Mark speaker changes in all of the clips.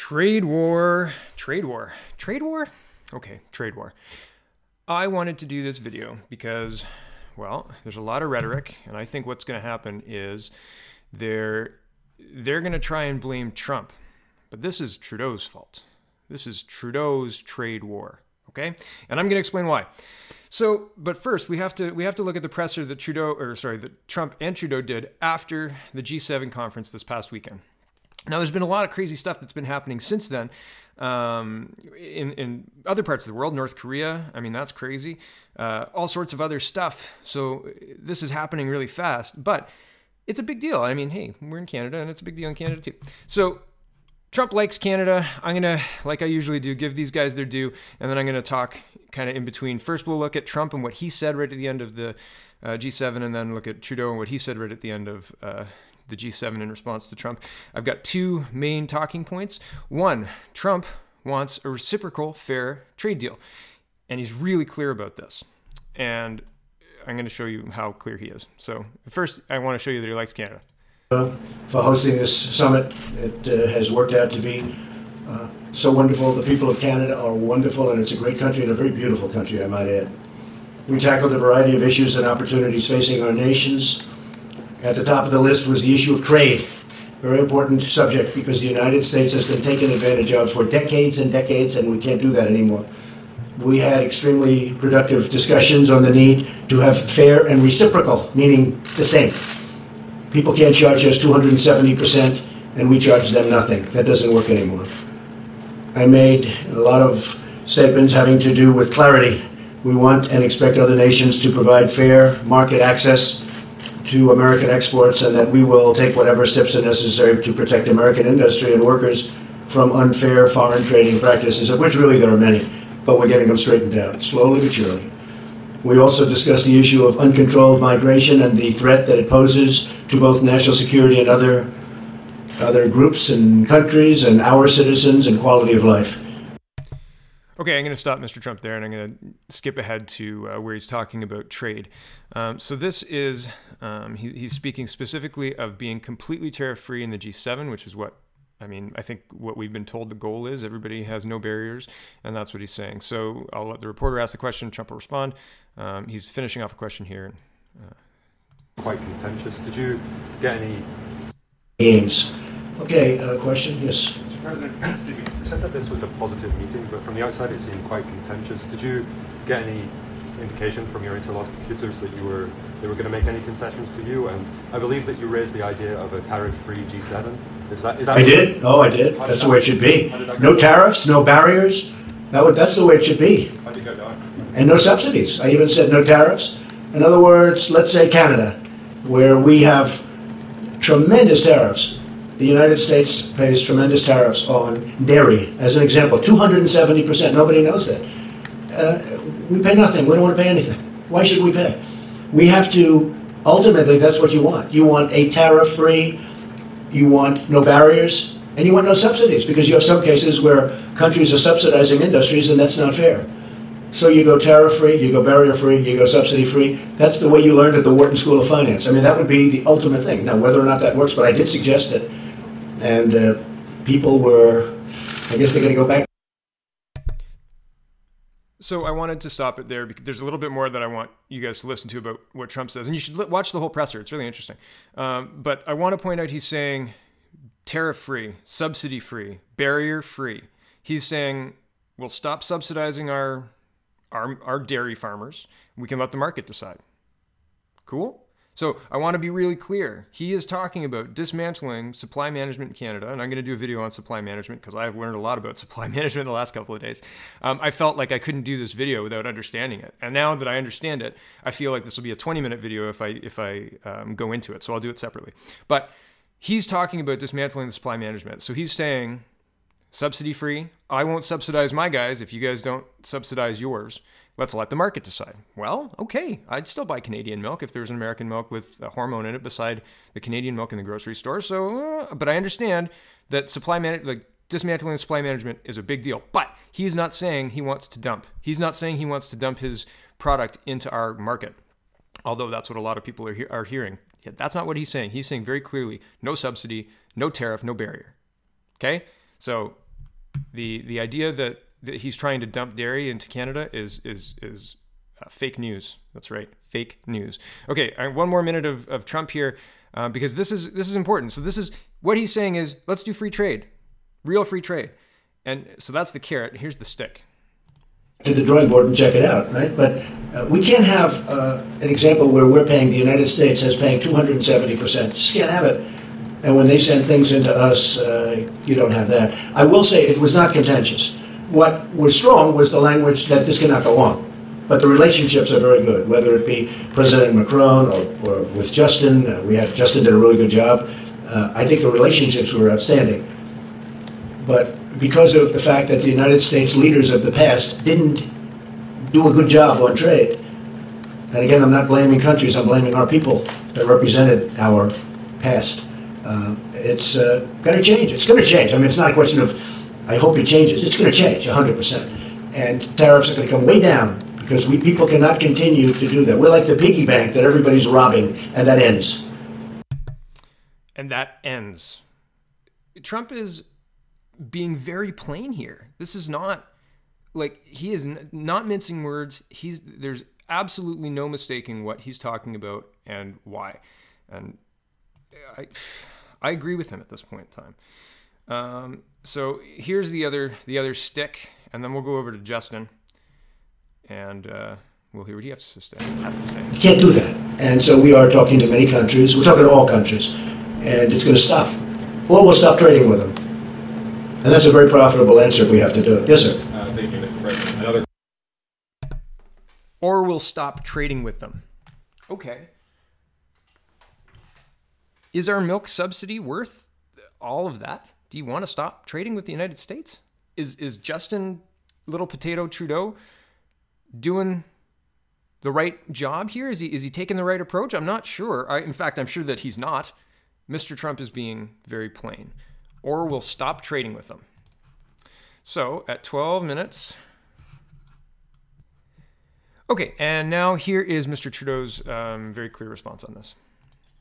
Speaker 1: Trade war. Okay, trade war. I wanted to do this video because, well, there's a lot of rhetoric, and I think what's going to happen is they're going to try and blame Trump. But this is Trudeau's fault. This is Trudeau's trade war, okay? And I'm going to explain why. So, but first, we have to look at the presser that that Trump and Trudeau did after the G7 conference this past weekend. Now, there's been a lot of crazy stuff that's been happening since then in other parts of the world. North Korea, I mean, that's crazy. All sorts of other stuff. So this is happening really fast, but it's a big deal. I mean, hey, we're in Canada, and it's a big deal in Canada too. So Trump likes Canada. I'm going to, like I usually do, give these guys their due, and then I'm going to talk kind of in between. First, we'll look at Trump and what he said right at the end of the G7, and then look at Trudeau and what he said right at the end of the G7 in response to Trump. I've got two main talking points. One, Trump wants a reciprocal fair trade deal, and he's really clear about this. And I'm going to show you how clear he is. So first, I want to show you that he likes Canada.
Speaker 2: For hosting this summit. It has worked out to be so wonderful. The people of Canada are wonderful, and it's a great country and a very beautiful country, I might add. We tackled a variety of issues and opportunities facing our nations. At the top of the list was the issue of trade. Very important subject because the United States has been taken advantage of for decades and decades, and we can't do that anymore. We had extremely productive discussions on the need to have fair and reciprocal, meaning the same. People can't charge us 270% and we charge them nothing. That doesn't work anymore. I made a lot of statements having to do with clarity. We want and expect other nations to provide fair market access to American exports, and that we will take whatever steps are necessary to protect American industry and workers from unfair foreign trading practices, of which really there are many, but we're getting them straightened out, slowly but surely. We also discussed the issue of uncontrolled migration and the threat that it poses to both national security and other groups and countries and our citizens and quality of life.
Speaker 1: Okay, I'm going to stop Mr. Trump there, and I'm going to skip ahead to where he's talking about trade. So this is, he's speaking specifically of being completely tariff-free in the G7, which is what, I mean, I think what we've been told the goal is. Everybody has no barriers, and that's what he's saying. So I'll let the reporter ask the question, Trump will respond. He's finishing off a question here.
Speaker 3: Quite contentious. Did you get any
Speaker 2: aims? Okay, question? Yes.
Speaker 3: Mr. President, excuse me, you said that this was a positive meeting, but from the outside it seemed quite contentious. Did you get any indication from your interlocutors that they were going to make any concessions to you? And I believe that you raised the idea of a tariff-free G7. Is that
Speaker 2: I did. Oh, I did. That's the way it should be. No tariffs, no barriers. That's the way it should be.
Speaker 3: How did you go down?
Speaker 2: And no subsidies. I even said no tariffs. In other words, let's say Canada, where we have tremendous tariffs. The United States pays tremendous tariffs on dairy, as an example, 270%. Nobody knows that. We pay nothing. We don't want to pay anything. Why should we pay? We have to, ultimately, that's what you want. You want a tariff-free, you want no barriers, and you want no subsidies, because you have some cases where countries are subsidizing industries, and that's not fair. So you go tariff-free, you go barrier-free, you go subsidy-free. That's the way you learned at the Wharton School of Finance. I mean, that would be the ultimate thing. Now, whether or not that works, but I did suggest it. And people were, I guess they're going to go back.
Speaker 1: So I wanted to stop it there because there's a little bit more that I want you guys to listen to about what Trump says. And you should watch the whole presser. It's really interesting. But I want to point out he's saying tariff-free, subsidy-free, barrier-free. He's saying we'll stop subsidizing our dairy farmers. We can let the market decide. Cool? So I want to be really clear. He is talking about dismantling supply management in Canada, and I'm going to do a video on supply management because I've learned a lot about supply management in the last couple of days. I felt like I couldn't do this video without understanding it, and now that I understand it, I feel like this will be a 20-minute video if I go into it. So I'll do it separately. But he's talking about dismantling the supply management. So he's saying subsidy-free. I won't subsidize my guys if you guys don't subsidize yours. Let's let the market decide. Well, okay, I'd still buy Canadian milk if there was an American milk with a hormone in it beside the Canadian milk in the grocery store. So, but I understand that dismantling the supply management is a big deal. But he's not saying he wants to dump. He's not saying he wants to dump his product into our market, although that's what a lot of people are hearing. Yeah, that's not what he's saying. He's saying very clearly, no subsidy, no tariff, no barrier. Okay? So The idea that he's trying to dump dairy into Canada is fake news. That's right, fake news. Okay, one more minute of Trump here, because this is important. So this is what he's saying is, let's do free trade, real free trade, and so that's the carrot. Here's the stick.
Speaker 2: To the drawing board and check it out, right? But we can't have an example where we're paying, the United States is paying 270%. Just can't have it. And when they send things into us, you don't have that. I will say it was not contentious. What was strong was the language that this cannot go on. But the relationships are very good, whether it be President Macron or with Justin. Justin did a really good job. I think the relationships were outstanding. But because of the fact that the United States leaders of the past didn't do a good job on trade, and again, I'm not blaming countries, I'm blaming our people that represented our past. It's going to change. It's going to change. I mean, it's not a question of, I hope it changes. It's going to change 100%. And tariffs are going to come way down because people cannot continue to do that. We're like the piggy bank that everybody's robbing, and that ends.
Speaker 1: And that ends. Trump is being very plain here. This is not, like, he is not mincing words. There's absolutely no mistaking what he's talking about and why. And I agree with him at this point in time. So here's the other stick, and then we'll go over to Justin, and we'll hear what he has to say.
Speaker 2: You can't do that. And so we are talking to many countries. We're talking to all countries, and it's going to stop. Or we'll stop trading with them. And that's a very profitable answer if we have to do it. Yes, sir.
Speaker 3: Thank you, Mr. President.
Speaker 1: Or we'll stop trading with them. Okay. Is our milk subsidy worth all of that? Do you want to stop trading with the United States? Is Justin Little Potato Trudeau doing the right job here? Is he taking the right approach? I'm not sure. In fact, I'm sure that he's not. Mr. Trump is being very plain. Or we'll stop trading with them. So at 12 minutes. Okay, and now here is Mr. Trudeau's very clear response on this.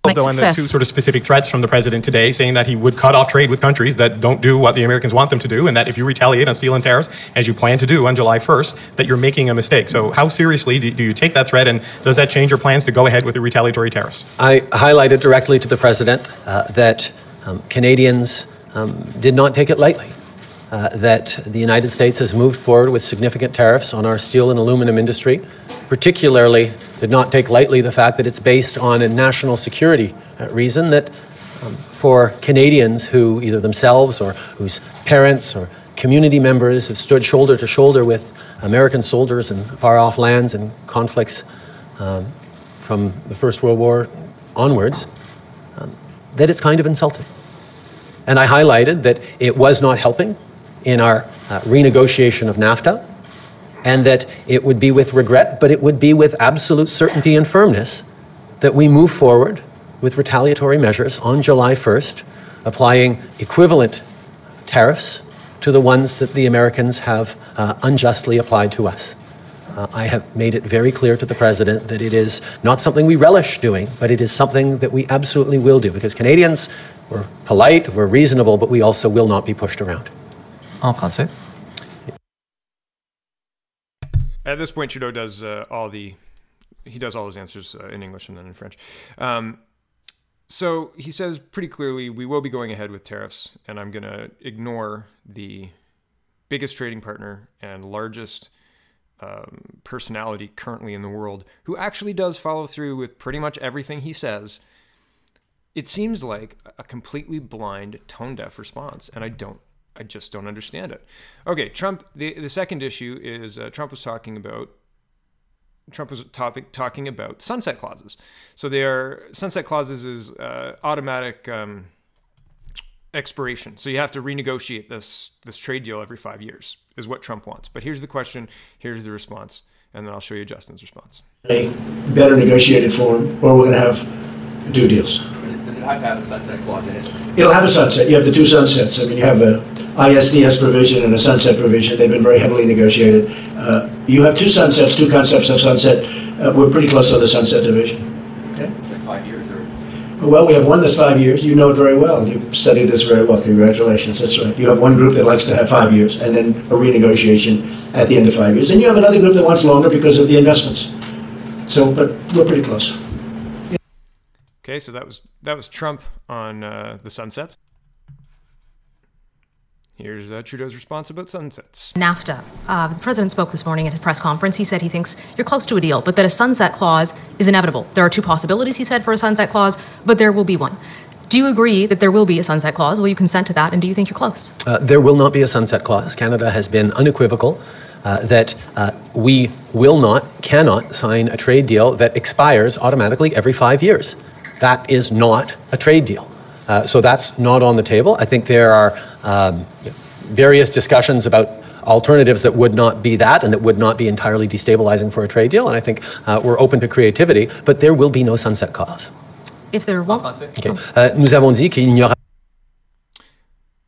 Speaker 4: Though on the two sort of specific threats from the president today, saying that he would cut off trade with countries that don't do what the Americans want them to do, and that if you retaliate on steel and tariffs, as you plan to do on July 1st, that you're making a mistake. So how seriously do you take that threat, and does that change your plans to go ahead with the retaliatory tariffs?
Speaker 5: I highlighted directly to the president that Canadians did not take it lightly, that the United States has moved forward with significant tariffs on our steel and aluminum industry, particularly did not take lightly the fact that it's based on a national security reason, that for Canadians who either themselves or whose parents or community members have stood shoulder to shoulder with American soldiers in far-off lands and conflicts from the First World War onwards, that it's kind of insulting. And I highlighted that it was not helping in our renegotiation of NAFTA, and that it would be with regret, but it would be with absolute certainty and firmness that we move forward with retaliatory measures on July 1st, applying equivalent tariffs to the ones that the Americans have unjustly applied to us. I have made it very clear to the president that it is not something we relish doing, but it is something that we absolutely will do, because Canadians, we're polite, we're reasonable, but we also will not be pushed around.
Speaker 4: En français.
Speaker 1: At this point, Trudeau does all his answers in English and then in French. So he says pretty clearly, we will be going ahead with tariffs, and I'm going to ignore the biggest trading partner and largest personality currently in the world, who actually does follow through with pretty much everything he says. It seems like a completely blind, tone-deaf response, and I just don't understand it. Okay, Trump. The second issue is Trump was talking about sunset clauses. So sunset clauses is automatic expiration. So you have to renegotiate this trade deal every 5 years, is what Trump wants. But here's the question, here's the response, and then I'll show you Justin's response.
Speaker 2: A better negotiated form, or we're going to have 2 deals.
Speaker 6: Does it have to have a sunset clause in it?
Speaker 2: It'll have a sunset. You have the 2 sunsets. I mean, you have a ISDS provision and a sunset provision. They've been very heavily negotiated. You have 2 sunsets, 2 concepts of sunset. We're pretty close on the sunset division. Okay.
Speaker 6: It's like 5 years, or?
Speaker 2: Well, we have one that's 5 years. You know it very well. You've studied this very well. Congratulations. That's right. You have one group that likes to have 5 years and then a renegotiation at the end of 5 years. And you have another group that wants longer because of the investments. So, but we're pretty close.
Speaker 1: Okay, so that was Trump on the sunsets. Here's Trudeau's response about sunsets.
Speaker 7: NAFTA. The president spoke this morning at his press conference. He said he thinks you're close to a deal, but that a sunset clause is inevitable. There are two possibilities, he said, for a sunset clause, but there will be one. Do you agree that there will be a sunset clause? Will you consent to that? And do you think you're close?
Speaker 5: There will not be a sunset clause. Canada has been unequivocal that we will not, cannot sign a trade deal that expires automatically every 5 years. That is not a trade deal. So that's not on the table. I think there are various discussions about alternatives that would not be that and that would not be entirely destabilizing for a trade deal. And I think we're open to creativity, but there will be no sunset clause.
Speaker 7: If there won't.
Speaker 5: Okay. Nous avons dit qu'il n'y aura.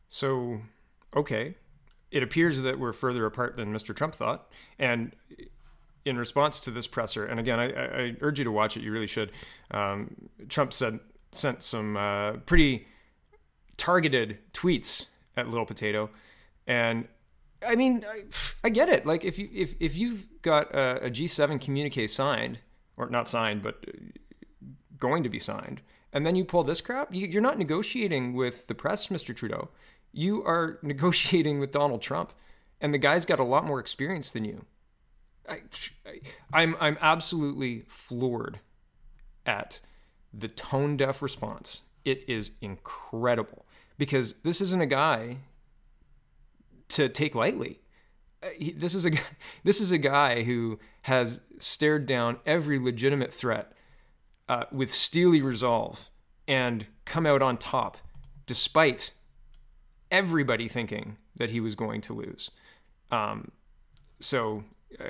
Speaker 1: So, okay. It appears that we're further apart than Mr. Trump thought. And in response to this presser, and again, I urge you to watch it, you really should. Trump sent some pretty targeted tweets at Little Potato. And I mean, I get it. Like if you've got a G7 communique signed, or not signed, but going to be signed, and then you pull this crap, you're not negotiating with the press, Mr. Trudeau. You are negotiating with Donald Trump, and the guy's got a lot more experience than you. I'm absolutely floored at the tone-deaf response. It is incredible, because this isn't a guy to take lightly. This is a guy who has stared down every legitimate threat with steely resolve and come out on top, despite everybody thinking that he was going to lose. So,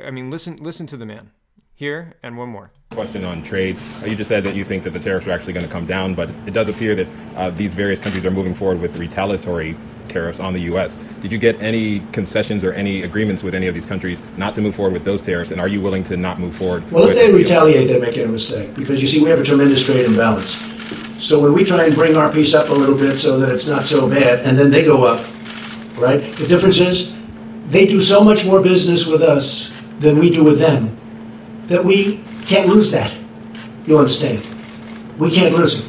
Speaker 1: I mean, listen to the man. Here, and one more.
Speaker 8: Question on trade. You just said that you think that the tariffs are actually going to come down, but it does appear that these various countries are moving forward with retaliatory tariffs on the U.S. Did you get any concessions or any agreements with any of these countries not to move forward with those tariffs, and are you willing to not move forward?
Speaker 2: Well, if they retaliate, they're making a mistake, because you see, we have a tremendous trade imbalance. So when we try and bring our piece up a little bit so that it's not so bad, and then they go up, right? The difference is they do so much more business with us than we do with them, that we can't lose that. You understand? We can't lose it.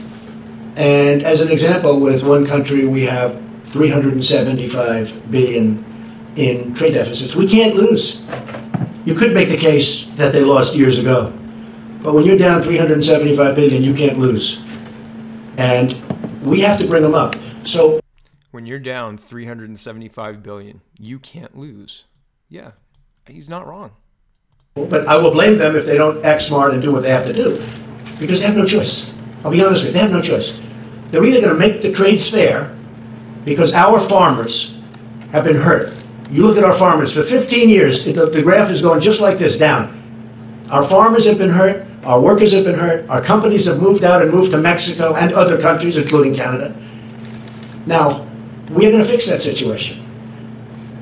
Speaker 2: And as an example, with one country, we have 375 billion in trade deficits. We can't lose. You could make the case that they lost years ago. But when you're down 375 billion, you can't lose. And we have to bring them up. So
Speaker 1: when you're down 375 billion, you can't lose. Yeah, he's not wrong.
Speaker 2: But I will blame them if they don't act smart and do what they have to do, because they have no choice. I'll be honest with you, they have no choice. They're either going to make the trades fair, because our farmers have been hurt. You look at our farmers, for 15 years, the graph is going just like this, down. Our farmers have been hurt, our workers have been hurt, our companies have moved out and moved to Mexico and other countries, including Canada. Now, we're going to fix that situation.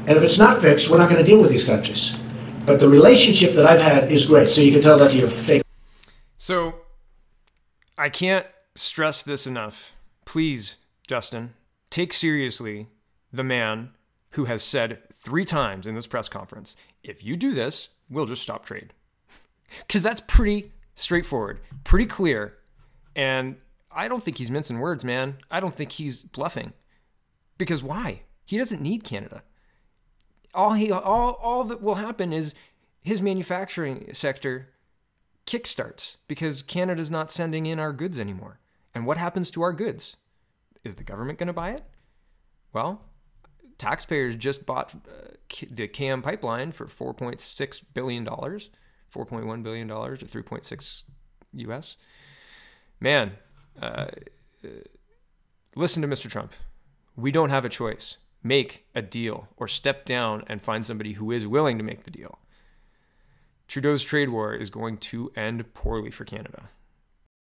Speaker 2: And if it's not fixed, we're not going to deal with these countries. But the relationship that I've had is great, so you can tell that to your face.
Speaker 1: So, I can't stress this enough. Please, Justin, take seriously the man who has said 3 times in this press conference, if you do this, we'll just stop trade. Because that's pretty straightforward, pretty clear, and I don't think he's mincing words, man. I don't think he's bluffing. Because why? He doesn't need Canada. All that will happen is his manufacturing sector kickstarts because Canada's not sending in our goods anymore. And what happens to our goods? Is the government going to buy it? Well, taxpayers just bought the KM pipeline for $4.6 billion, $4.1 billion, or 3.6 US. Man, listen to Mr. Trump. We don't have a choice. Make a deal or step down and find somebody who is willing to make the deal. Trudeau's trade war is going to end poorly for Canada.